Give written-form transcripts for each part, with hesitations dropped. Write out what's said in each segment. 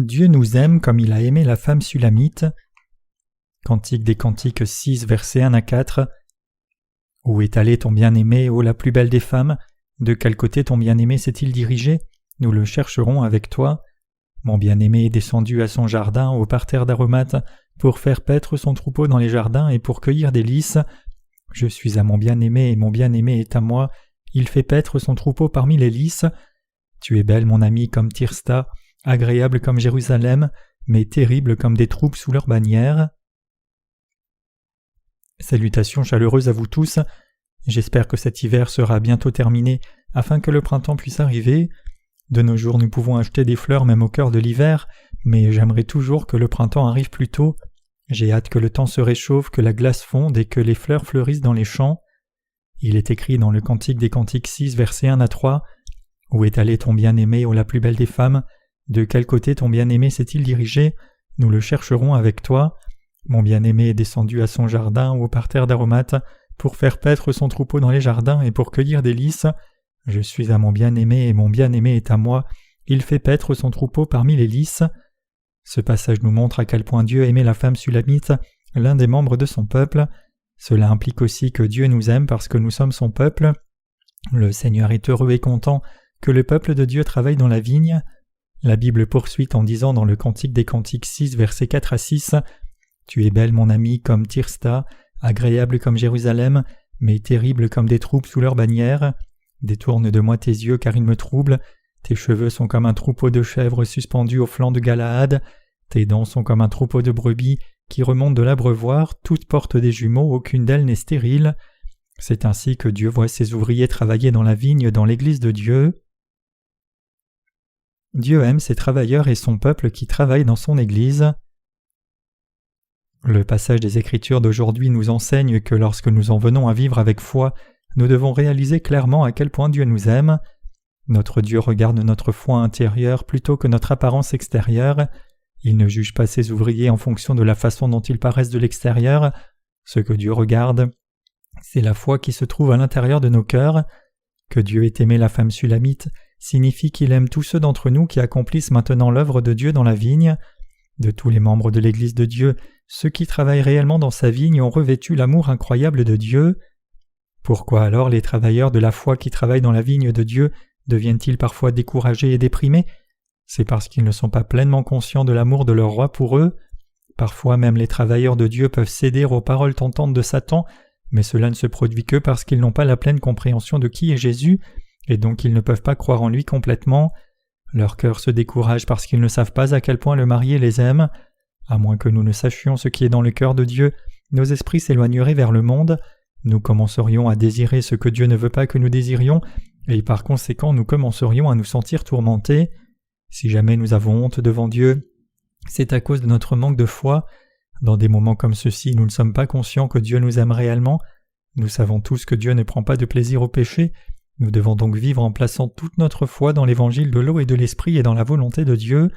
Dieu nous aime comme il a aimé la femme sulamite. Cantique des Cantiques 6, versets 1 à 4. Où est allé ton bien-aimé, ô la plus belle des femmes? De quel côté ton bien-aimé s'est-il dirigé? Nous le chercherons avec toi. Mon bien-aimé est descendu à son jardin, au parterre d'aromates, pour faire paître son troupeau dans les jardins et pour cueillir des lys. Je suis à mon bien-aimé et mon bien-aimé est à moi. Il fait paître son troupeau parmi les lys. Tu es belle, mon ami, comme Tirsta, agréable comme Jérusalem, mais terrible comme des troupes sous leur bannière. Salutations chaleureuses à vous tous. J'espère que cet hiver sera bientôt terminé afin que le printemps puisse arriver. De nos jours, nous pouvons acheter des fleurs même au cœur de l'hiver, mais j'aimerais toujours que le printemps arrive plus tôt. J'ai hâte que le temps se réchauffe, que la glace fonde et que les fleurs fleurissent dans les champs. Il est écrit dans le Cantique des Cantiques 6, versets 1 à 3. Où est allé ton bien-aimé, ô la plus belle des femmes? De quel côté ton bien-aimé s'est-il dirigé? Nous le chercherons avec toi. Mon bien-aimé est descendu à son jardin ou au parterre d'aromates pour faire paître son troupeau dans les jardins et pour cueillir des lys. Je suis à mon bien-aimé et mon bien-aimé est à moi. Il fait paître son troupeau parmi les lys. Ce passage nous montre à quel point Dieu aimait la femme sulamite, l'un des membres de son peuple. Cela implique aussi que Dieu nous aime parce que nous sommes son peuple. Le Seigneur est heureux et content que le peuple de Dieu travaille dans la vigne. La Bible poursuit en disant dans le Cantique des Cantiques 6, versets 4 à 6, « Tu es belle, mon ami, comme Tirsta, agréable comme Jérusalem, mais terrible comme des troupes sous leur bannière. Détourne de moi tes yeux, car ils me troublent. Tes cheveux sont comme un troupeau de chèvres suspendus au flanc de Galaad. Tes dents sont comme un troupeau de brebis qui remontent de l'abreuvoir, toutes portent des jumeaux, aucune d'elles n'est stérile. C'est ainsi que Dieu voit ses ouvriers travailler dans la vigne dans l'Église de Dieu. » Dieu aime ses travailleurs et son peuple qui travaillent dans son Église. Le passage des Écritures d'aujourd'hui nous enseigne que lorsque nous en venons à vivre avec foi, nous devons réaliser clairement à quel point Dieu nous aime. Notre Dieu regarde notre foi intérieure plutôt que notre apparence extérieure. Il ne juge pas ses ouvriers en fonction de la façon dont ils paraissent de l'extérieur. Ce que Dieu regarde, c'est la foi qui se trouve à l'intérieur de nos cœurs. Que Dieu ait aimé la femme sulamite signifie qu'il aime tous ceux d'entre nous qui accomplissent maintenant l'œuvre de Dieu dans la vigne. De tous les membres de l'Église de Dieu, ceux qui travaillent réellement dans sa vigne ont revêtu l'amour incroyable de Dieu. Pourquoi alors les travailleurs de la foi qui travaillent dans la vigne de Dieu deviennent-ils parfois découragés et déprimés? C'est parce qu'ils ne sont pas pleinement conscients de l'amour de leur roi pour eux. Parfois même les travailleurs de Dieu peuvent céder aux paroles tentantes de Satan, mais cela ne se produit que parce qu'ils n'ont pas la pleine compréhension de qui est Jésus, et donc ils ne peuvent pas croire en lui complètement. Leur cœur se décourage parce qu'ils ne savent pas à quel point le marié les aime. À moins que nous ne sachions ce qui est dans le cœur de Dieu, nos esprits s'éloigneraient vers le monde, nous commencerions à désirer ce que Dieu ne veut pas que nous désirions, et par conséquent nous commencerions à nous sentir tourmentés. Si jamais nous avons honte devant Dieu, c'est à cause de notre manque de foi. Dans des moments comme ceux-ci, nous ne sommes pas conscients que Dieu nous aime réellement. Nous savons tous que Dieu ne prend pas de plaisir au péché. Nous devons donc vivre en plaçant toute notre foi dans l'évangile de l'eau et de l'esprit et dans la volonté de Dieu.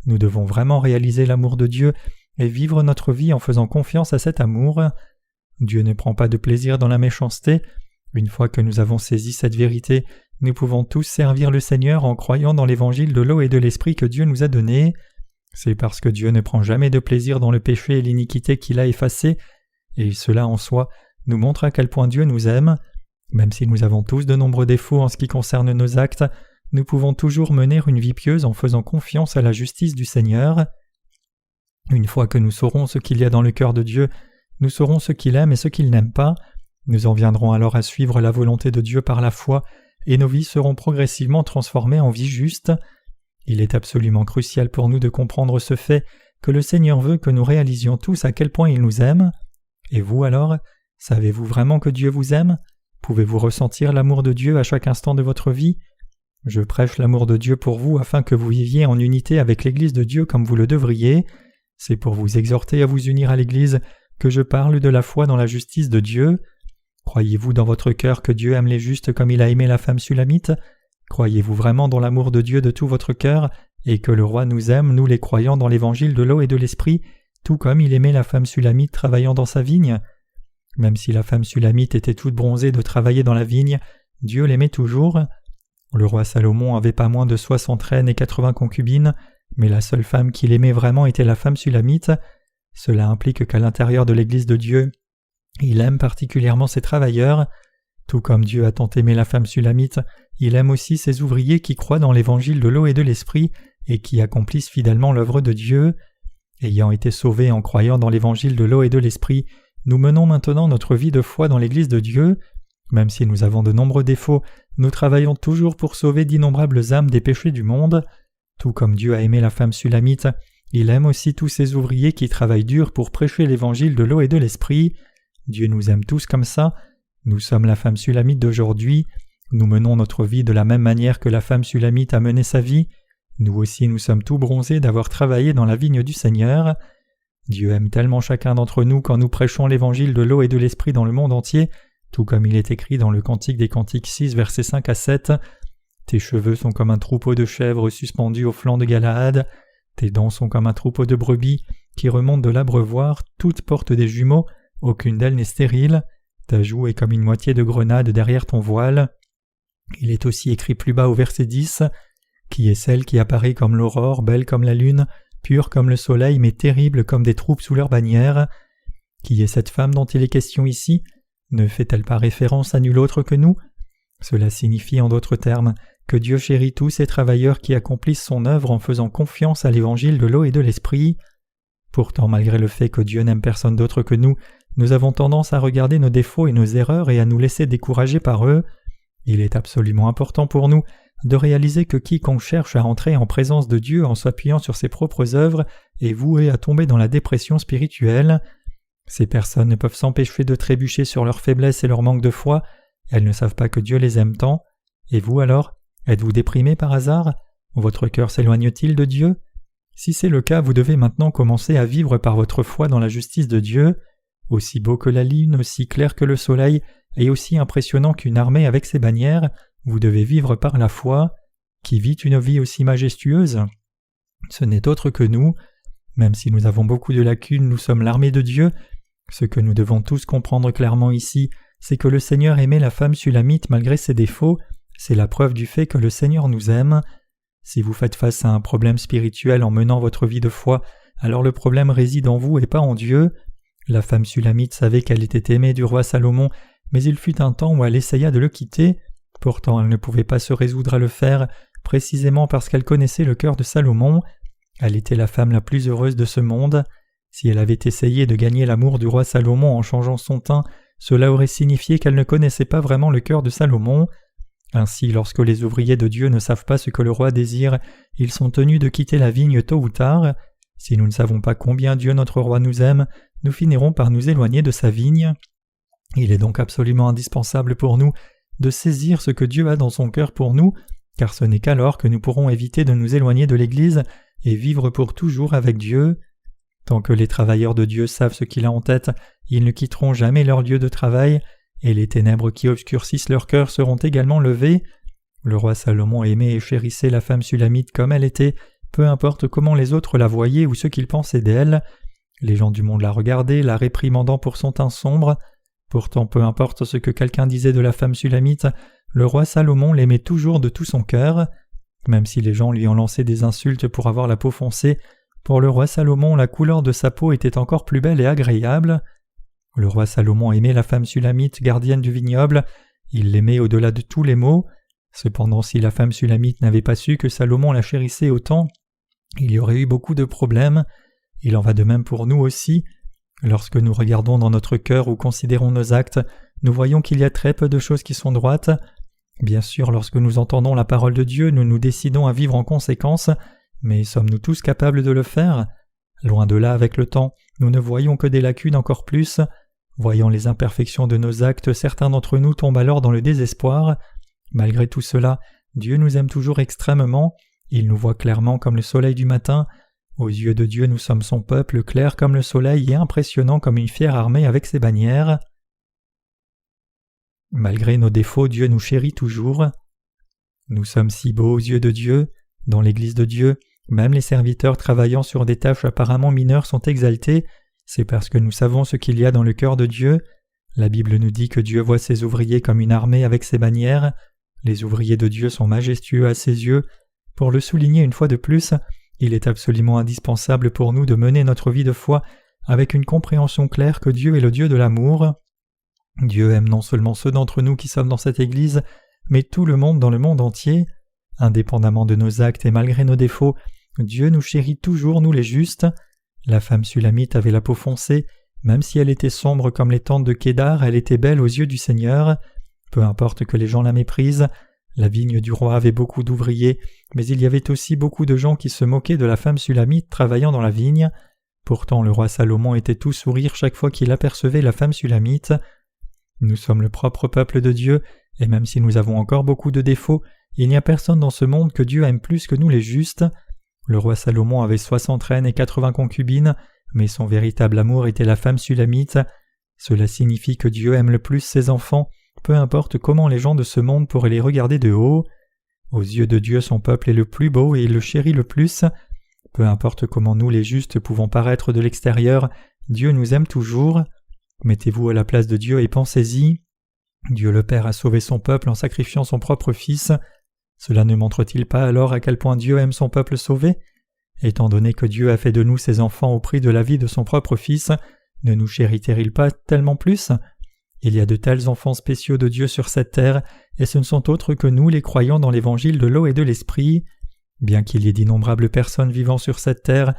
Nous devons vraiment réaliser l'amour de Dieu et vivre notre vie en faisant confiance à cet amour. Dieu ne prend pas de plaisir dans la méchanceté. Une fois que nous avons saisi cette vérité, nous pouvons tous servir le Seigneur en croyant dans l'évangile de l'eau et de l'esprit que Dieu nous a donné. C'est parce que Dieu ne prend jamais de plaisir dans le péché et l'iniquité qu'il a effacé, et cela en soi nous montre à quel point Dieu nous aime. Même si nous avons tous de nombreux défauts en ce qui concerne nos actes, nous pouvons toujours mener une vie pieuse en faisant confiance à la justice du Seigneur. Une fois que nous saurons ce qu'il y a dans le cœur de Dieu, nous saurons ce qu'il aime et ce qu'il n'aime pas. Nous en viendrons alors à suivre la volonté de Dieu par la foi, et nos vies seront progressivement transformées en vie juste. Il est absolument crucial pour nous de comprendre ce fait que le Seigneur veut que nous réalisions tous à quel point il nous aime. Et vous alors, savez-vous vraiment que Dieu vous aime? Pouvez-vous ressentir l'amour de Dieu à chaque instant de votre vie? Je prêche l'amour de Dieu pour vous afin que vous viviez en unité avec l'Église de Dieu comme vous le devriez. C'est pour vous exhorter à vous unir à l'Église que je parle de la foi dans la justice de Dieu. Croyez-vous dans votre cœur que Dieu aime les justes comme il a aimé la femme sulamite? Croyez-vous vraiment dans l'amour de Dieu de tout votre cœur et que le roi nous aime, nous les croyants dans l'évangile de l'eau et de l'esprit, tout comme il aimait la femme sulamite travaillant dans sa vigne? Même si la femme sulamite était toute bronzée de travailler dans la vigne, Dieu l'aimait toujours. Le roi Salomon avait pas moins de 60 reines et 80 concubines. mais la seule femme qu'il aimait vraiment était la femme sulamite. Cela implique qu'à l'intérieur de l'Église de Dieu, il aime particulièrement ses travailleurs. Tout comme Dieu a tant aimé la femme sulamite, il aime aussi ses ouvriers qui croient dans l'évangile de l'eau et de l'esprit et qui accomplissent fidèlement l'œuvre de Dieu. Ayant été sauvés en croyant dans l'évangile de l'eau et de l'esprit, nous menons maintenant notre vie de foi dans l'Église de Dieu. Même si nous avons de nombreux défauts, nous travaillons toujours pour sauver d'innombrables âmes des péchés du monde. Tout comme Dieu a aimé la femme sulamite, il aime aussi tous ses ouvriers qui travaillent dur pour prêcher l'évangile de l'eau et de l'esprit. Dieu nous aime tous comme ça. Nous sommes la femme sulamite d'aujourd'hui. Nous menons notre vie de la même manière que la femme sulamite a mené sa vie. Nous aussi nous sommes tout bronzés d'avoir travaillé dans la vigne du Seigneur. Dieu aime tellement chacun d'entre nous quand nous prêchons l'évangile de l'eau et de l'esprit dans le monde entier, tout comme il est écrit dans le Cantique des Cantiques 6, versets 5 à 7. Tes cheveux sont comme un troupeau de chèvres suspendus au flanc de Galaad. Tes dents sont comme un troupeau de brebis qui remontent de l'abreuvoir, toutes portent des jumeaux, aucune d'elles n'est stérile. Ta joue est comme une moitié de grenade derrière ton voile. Il est aussi écrit plus bas au verset 10, « Qui est celle qui apparaît comme l'aurore, belle comme la lune, pure comme le soleil, mais terrible comme des troupes sous leur bannière. Qui est cette femme dont il est question ici? Ne fait-elle pas référence à nul autre que nous? Cela signifie en d'autres termes que Dieu chérit tous ces travailleurs qui accomplissent son œuvre en faisant confiance à l'évangile de l'eau et de l'esprit. Pourtant, malgré le fait que Dieu n'aime personne d'autre que nous avons tendance à regarder nos défauts et nos erreurs et à nous laisser décourager par eux. Il est absolument important pour nous de réaliser que quiconque cherche à entrer en présence de Dieu en s'appuyant sur ses propres œuvres est voué à tomber dans la dépression spirituelle. Ces personnes ne peuvent s'empêcher de trébucher sur leur faiblesse et leur manque de foi. Elles ne savent pas que Dieu les aime tant. Et vous alors, êtes-vous déprimé par hasard? Votre cœur s'éloigne-t-il de Dieu? Si c'est le cas, vous devez maintenant commencer à vivre par votre foi dans la justice de Dieu. Aussi beau que la lune, aussi clair que le soleil, et aussi impressionnant qu'une armée avec ses bannières, vous devez vivre par la foi. Qui vit une vie aussi majestueuse? Ce n'est autre que nous. Même si nous avons beaucoup de lacunes, nous sommes l'armée de Dieu. Ce que nous devons tous comprendre clairement ici, c'est que le Seigneur aimait la femme sulamite malgré ses défauts. C'est la preuve du fait que le Seigneur nous aime. Si vous faites face à un problème spirituel en menant votre vie de foi, alors le problème réside en vous et pas en Dieu. La femme sulamite savait qu'elle était aimée du roi Salomon, mais il fut un temps où elle essaya de le quitter. Pourtant, elle ne pouvait pas se résoudre à le faire, précisément parce qu'elle connaissait le cœur de Salomon. Elle était la femme la plus heureuse de ce monde. Si elle avait essayé de gagner l'amour du roi Salomon en changeant son teint, cela aurait signifié qu'elle ne connaissait pas vraiment le cœur de Salomon. Ainsi, lorsque les ouvriers de Dieu ne savent pas ce que le roi désire, ils sont tenus de quitter la vigne tôt ou tard. Si nous ne savons pas combien Dieu notre roi nous aime, nous finirons par nous éloigner de sa vigne. Il est donc absolument indispensable pour nous de saisir ce que Dieu a dans son cœur pour nous, car ce n'est qu'alors que nous pourrons éviter de nous éloigner de l'Église et vivre pour toujours avec Dieu. Tant que les travailleurs de Dieu savent ce qu'il a en tête, ils ne quitteront jamais leur lieu de travail, et les ténèbres qui obscurcissent leur cœur seront également levées. Le roi Salomon aimait et chérissait la femme sulamite comme elle était, peu importe comment les autres la voyaient ou ce qu'ils pensaient d'elle. Les gens du monde la regardaient, la réprimandant pour son teint sombre. Pourtant, peu importe ce que quelqu'un disait de la femme sulamite, le roi Salomon l'aimait toujours de tout son cœur. Même si les gens lui ont lancé des insultes pour avoir la peau foncée, pour le roi Salomon, la couleur de sa peau était encore plus belle et agréable. Le roi Salomon aimait la femme sulamite, gardienne du vignoble. Il l'aimait au-delà de tous les maux. Cependant, si la femme sulamite n'avait pas su que Salomon la chérissait autant, il y aurait eu beaucoup de problèmes. Il en va de même pour nous aussi. Lorsque nous regardons dans notre cœur ou considérons nos actes, nous voyons qu'il y a très peu de choses qui sont droites. Bien sûr, lorsque nous entendons la parole de Dieu, nous nous décidons à vivre en conséquence, mais sommes-nous tous capables de le faire? Loin de là, avec le temps, nous ne voyons que des lacunes encore plus. Voyant les imperfections de nos actes, certains d'entre nous tombent alors dans le désespoir. Malgré tout cela, Dieu nous aime toujours extrêmement. Il nous voit clairement comme le soleil du matin. Aux yeux de Dieu, nous sommes son peuple, clair comme le soleil et impressionnant comme une fière armée avec ses bannières. Malgré nos défauts, Dieu nous chérit toujours. Nous sommes si beaux aux yeux de Dieu. Dans l'Église de Dieu, même les serviteurs travaillant sur des tâches apparemment mineures sont exaltés. C'est parce que nous savons ce qu'il y a dans le cœur de Dieu. La Bible nous dit que Dieu voit ses ouvriers comme une armée avec ses bannières. Les ouvriers de Dieu sont majestueux à ses yeux. Pour le souligner une fois de plus, Il est absolument indispensable pour nous de mener notre vie de foi avec une compréhension claire que Dieu est le Dieu de l'amour. Dieu aime non seulement ceux d'entre nous qui sommes dans cette Église, mais tout le monde dans le monde entier. Indépendamment de nos actes et malgré nos défauts, Dieu nous chérit toujours, nous les justes. La femme sulamite avait la peau foncée, même si elle était sombre comme les tentes de Kédar, elle était belle aux yeux du Seigneur. Peu importe que les gens la méprisent, la vigne du roi avait beaucoup d'ouvriers, mais il y avait aussi beaucoup de gens qui se moquaient de la femme sulamite travaillant dans la vigne. Pourtant le roi Salomon était tout sourire chaque fois qu'il apercevait la femme sulamite. Nous sommes le propre peuple de Dieu, et même si nous avons encore beaucoup de défauts, il n'y a personne dans ce monde que Dieu aime plus que nous les justes. Le roi Salomon avait 60 reines et 80 concubines, mais son véritable amour était la femme sulamite. Cela signifie que Dieu aime le plus ses enfants, peu importe comment les gens de ce monde pourraient les regarder de haut. Aux yeux de Dieu, son peuple est le plus beau et il le chérit le plus. Peu importe comment nous les justes pouvons paraître de l'extérieur, Dieu nous aime toujours. Mettez-vous à la place de Dieu et pensez-y. Dieu le Père a sauvé son peuple en sacrifiant son propre Fils. Cela ne montre-t-il pas alors à quel point Dieu aime son peuple sauvé? Étant donné que Dieu a fait de nous ses enfants au prix de la vie de son propre Fils, ne nous chérirait-il pas tellement plus? Il y a de tels enfants spéciaux de Dieu sur cette terre, et ce ne sont autres que nous les croyants dans l'évangile de l'eau et de l'esprit. Bien qu'il y ait d'innombrables personnes vivant sur cette terre,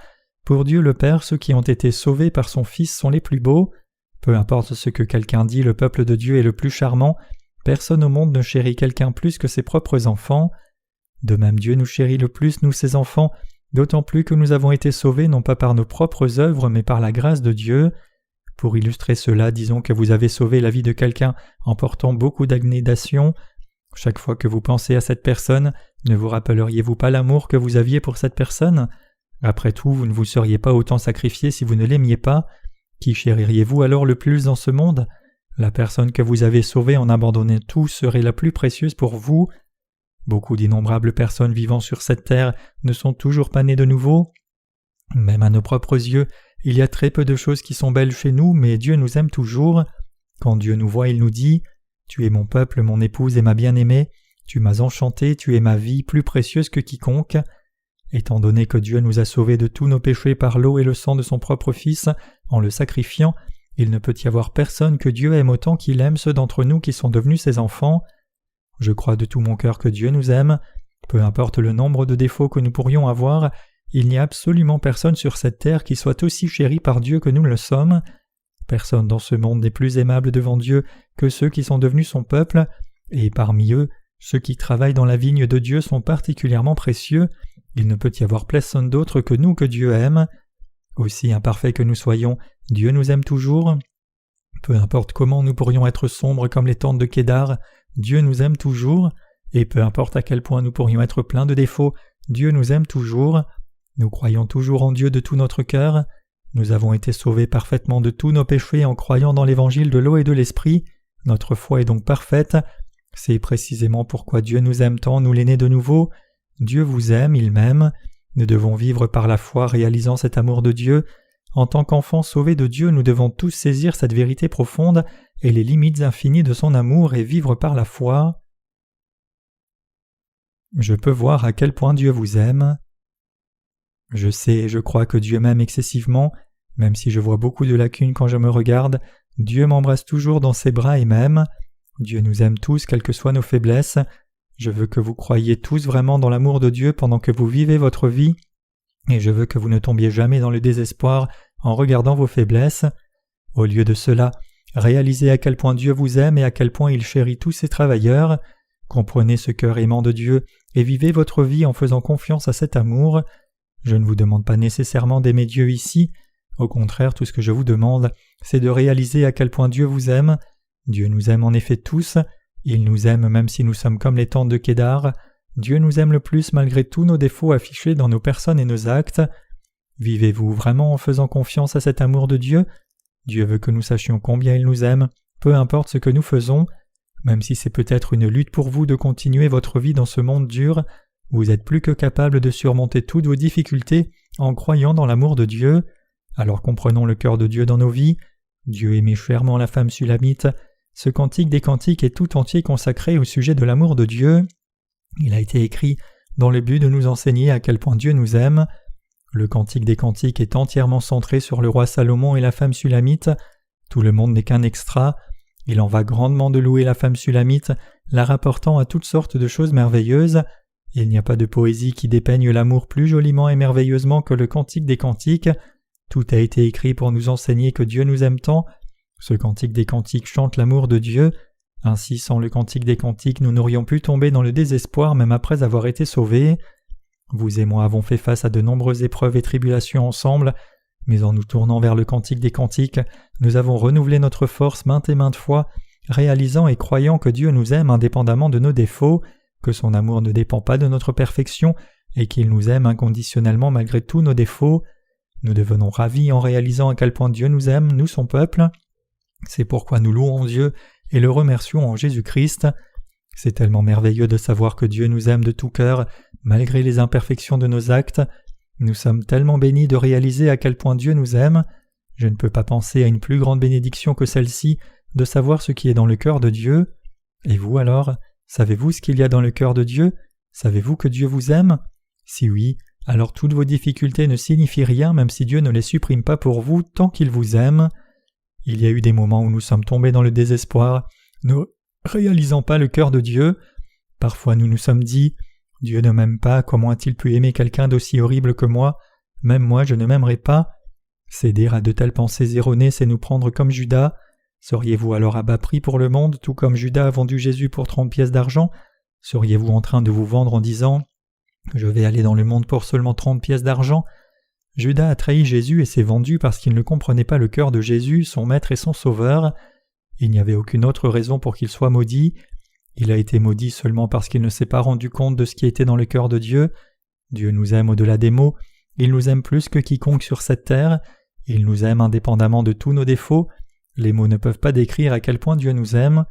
pour Dieu le Père, ceux qui ont été sauvés par son Fils sont les plus beaux. Peu importe ce que quelqu'un dit, le peuple de Dieu est le plus charmant. Personne au monde ne chérit quelqu'un plus que ses propres enfants. De même Dieu nous chérit le plus, nous ses enfants, d'autant plus que nous avons été sauvés non pas par nos propres œuvres mais par la grâce de Dieu. Pour illustrer cela, disons que vous avez sauvé la vie de quelqu'un en portant beaucoup d'abnégation. Chaque fois que vous pensez à cette personne, ne vous rappelleriez-vous pas l'amour que vous aviez pour cette personne? Après tout, vous ne vous seriez pas autant sacrifié si vous ne l'aimiez pas. Qui chéririez-vous alors le plus dans ce monde? La personne que vous avez sauvée en abandonnant tout serait la plus précieuse pour vous. Beaucoup d'innombrables personnes vivant sur cette terre ne sont toujours pas nées de nouveau. Même à nos propres yeux, il y a très peu de choses qui sont belles chez nous, mais Dieu nous aime toujours. Quand Dieu nous voit, il nous dit « Tu es mon peuple, mon épouse et ma bien-aimée. Tu m'as enchanté, tu es ma vie, plus précieuse que quiconque. » Étant donné que Dieu nous a sauvés de tous nos péchés par l'eau et le sang de son propre Fils, en le sacrifiant, il ne peut y avoir personne que Dieu aime autant qu'il aime ceux d'entre nous qui sont devenus ses enfants. Je crois de tout mon cœur que Dieu nous aime. Peu importe le nombre de défauts que nous pourrions avoir, il n'y a absolument personne sur cette terre qui soit aussi chéri par Dieu que nous le sommes. Personne dans ce monde n'est plus aimable devant Dieu que ceux qui sont devenus son peuple, et parmi eux, ceux qui travaillent dans la vigne de Dieu sont particulièrement précieux. Il ne peut y avoir personne d'autre que nous que Dieu aime. Aussi imparfaits que nous soyons, Dieu nous aime toujours. Peu importe comment nous pourrions être sombres comme les tentes de Kédar, Dieu nous aime toujours, et peu importe à quel point nous pourrions être pleins de défauts, Dieu nous aime toujours. Nous croyons toujours en Dieu de tout notre cœur. Nous avons été sauvés parfaitement de tous nos péchés en croyant dans l'évangile de l'eau et de l'esprit. Notre foi est donc parfaite. C'est précisément pourquoi Dieu nous aime tant, nous les nés de nouveau. Dieu vous aime, il m'aime. Nous devons vivre par la foi réalisant cet amour de Dieu. En tant qu'enfants sauvés de Dieu, nous devons tous saisir cette vérité profonde et les limites infinies de son amour et vivre par la foi. Je peux voir à quel point Dieu vous aime. Je sais et je crois que Dieu m'aime excessivement. Même si je vois beaucoup de lacunes quand je me regarde, Dieu m'embrasse toujours dans ses bras et m'aime. Dieu nous aime tous, quelles que soient nos faiblesses. Je veux que vous croyiez tous vraiment dans l'amour de Dieu pendant que vous vivez votre vie, et je veux que vous ne tombiez jamais dans le désespoir en regardant vos faiblesses. Au lieu de cela, réalisez à quel point Dieu vous aime et à quel point il chérit tous ses travailleurs. Comprenez ce cœur aimant de Dieu et vivez votre vie en faisant confiance à cet amour. Je ne vous demande pas nécessairement d'aimer Dieu ici. Au contraire, tout ce que je vous demande, c'est de réaliser à quel point Dieu vous aime. Dieu nous aime en effet tous. Il nous aime même si nous sommes comme les tentes de Kédar. Dieu nous aime le plus malgré tous nos défauts affichés dans nos personnes et nos actes. Vivez-vous vraiment en faisant confiance à cet amour de Dieu? Dieu veut que nous sachions combien il nous aime, peu importe ce que nous faisons. Même si c'est peut-être une lutte pour vous de continuer votre vie dans ce monde dur, vous êtes plus que capable de surmonter toutes vos difficultés en croyant dans l'amour de Dieu. Alors comprenons le cœur de Dieu dans nos vies. Dieu aimait chèrement la femme sulamite. Ce cantique des cantiques est tout entier consacré au sujet de l'amour de Dieu. Il a été écrit dans le but de nous enseigner à quel point Dieu nous aime. Le Cantique des Cantiques est entièrement centré sur le roi Salomon et la femme sulamite. Tout le monde n'est qu'un extra. Il en va grandement de louer la femme sulamite, la rapportant à toutes sortes de choses merveilleuses. Il n'y a pas de poésie qui dépeigne l'amour plus joliment et merveilleusement que le Cantique des Cantiques. Tout a été écrit pour nous enseigner que Dieu nous aime tant. Ce Cantique des Cantiques chante l'amour de Dieu. Ainsi, sans le Cantique des Cantiques, nous n'aurions pu tomber dans le désespoir même après avoir été sauvés. Vous et moi avons fait face à de nombreuses épreuves et tribulations ensemble, mais en nous tournant vers le Cantique des Cantiques, nous avons renouvelé notre force maintes et maintes fois, réalisant et croyant que Dieu nous aime indépendamment de nos défauts, que son amour ne dépend pas de notre perfection et qu'il nous aime inconditionnellement malgré tous nos défauts. Nous devenons ravis en réalisant à quel point Dieu nous aime, nous son peuple. C'est pourquoi nous louons Dieu et le remercions en Jésus-Christ. C'est tellement merveilleux de savoir que Dieu nous aime de tout cœur, malgré les imperfections de nos actes. Nous sommes tellement bénis de réaliser à quel point Dieu nous aime. Je ne peux pas penser à une plus grande bénédiction que celle-ci, de savoir ce qui est dans le cœur de Dieu. Et vous alors, savez-vous ce qu'il y a dans le cœur de Dieu? Savez-vous que Dieu vous aime? Si oui, alors toutes vos difficultés ne signifient rien même si Dieu ne les supprime pas pour vous tant qu'il vous aime. Il y a eu des moments où nous sommes tombés dans le désespoir, ne réalisant pas le cœur de Dieu. Parfois nous nous sommes dit « Dieu ne m'aime pas, comment a-t-il pu aimer quelqu'un d'aussi horrible que moi? Même moi je ne m'aimerai pas. » Céder à de telles pensées erronées, c'est nous prendre comme Judas. Seriez-vous alors à bas prix pour le monde, tout comme Judas a vendu Jésus pour 30 pièces d'argent? Seriez-vous en train de vous vendre en disant « Je vais aller dans le monde pour seulement 30 pièces d'argent » Judas a trahi Jésus et s'est vendu parce qu'il ne comprenait pas le cœur de Jésus, son maître et son sauveur. Il n'y avait aucune autre raison pour qu'il soit maudit. Il a été maudit seulement parce qu'il ne s'est pas rendu compte de ce qui était dans le cœur de Dieu. Dieu nous aime au-delà des mots, il nous aime plus que quiconque sur cette terre, il nous aime indépendamment de tous nos défauts. Les mots ne peuvent pas décrire à quel point Dieu nous aime.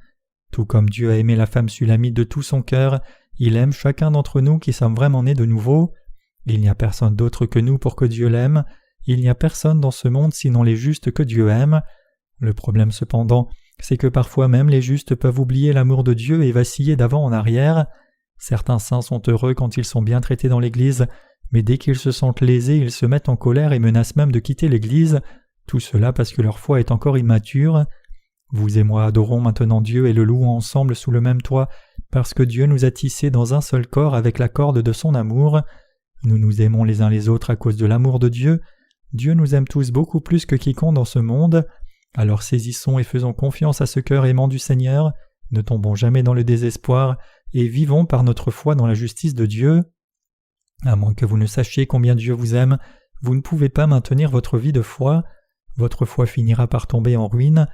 Tout comme Dieu a aimé la femme sulamite de tout son cœur, il aime chacun d'entre nous qui sommes vraiment nés de nouveau. Il n'y a personne d'autre que nous pour que Dieu l'aime. Il n'y a personne dans ce monde sinon les justes que Dieu aime. Le problème cependant, c'est que parfois même les justes peuvent oublier l'amour de Dieu et vaciller d'avant en arrière. Certains saints sont heureux quand ils sont bien traités dans l'Église, mais dès qu'ils se sentent lésés, ils se mettent en colère et menacent même de quitter l'Église, tout cela parce que leur foi est encore immature. Vous et moi adorons maintenant Dieu et le louons ensemble sous le même toit, parce que Dieu nous a tissés dans un seul corps avec la corde de son amour. Nous nous aimons les uns les autres à cause de l'amour de Dieu. Dieu nous aime tous beaucoup plus que quiconque dans ce monde. Alors saisissons et faisons confiance à ce cœur aimant du Seigneur, ne tombons jamais dans le désespoir et vivons par notre foi dans la justice de Dieu. À moins que vous ne sachiez combien Dieu vous aime, vous ne pouvez pas maintenir votre vie de foi. Votre foi finira par tomber en ruine.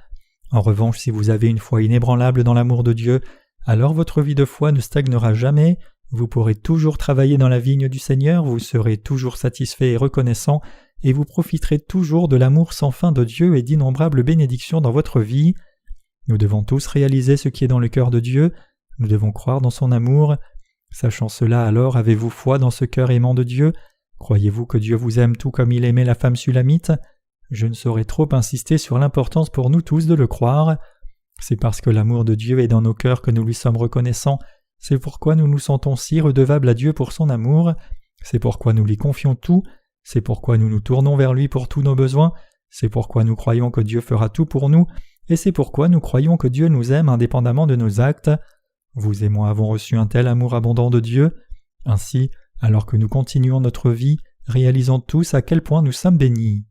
En revanche, si vous avez une foi inébranlable dans l'amour de Dieu, alors votre vie de foi ne stagnera jamais. Vous pourrez toujours travailler dans la vigne du Seigneur, vous serez toujours satisfait et reconnaissant, et vous profiterez toujours de l'amour sans fin de Dieu et d'innombrables bénédictions dans votre vie. Nous devons tous réaliser ce qui est dans le cœur de Dieu, nous devons croire dans son amour. Sachant cela, alors avez-vous foi dans ce cœur aimant de Dieu? Croyez-vous que Dieu vous aime tout comme il aimait la femme sulamite? Je ne saurais trop insister sur l'importance pour nous tous de le croire. C'est parce que l'amour de Dieu est dans nos cœurs que nous lui sommes reconnaissants. C'est pourquoi nous nous sentons si redevables à Dieu pour son amour. C'est pourquoi nous lui confions tout. C'est pourquoi nous nous tournons vers lui pour tous nos besoins. C'est pourquoi nous croyons que Dieu fera tout pour nous. Et c'est pourquoi nous croyons que Dieu nous aime indépendamment de nos actes. Vous et moi avons reçu un tel amour abondant de Dieu. Ainsi, alors que nous continuons notre vie, réalisons tous à quel point nous sommes bénis.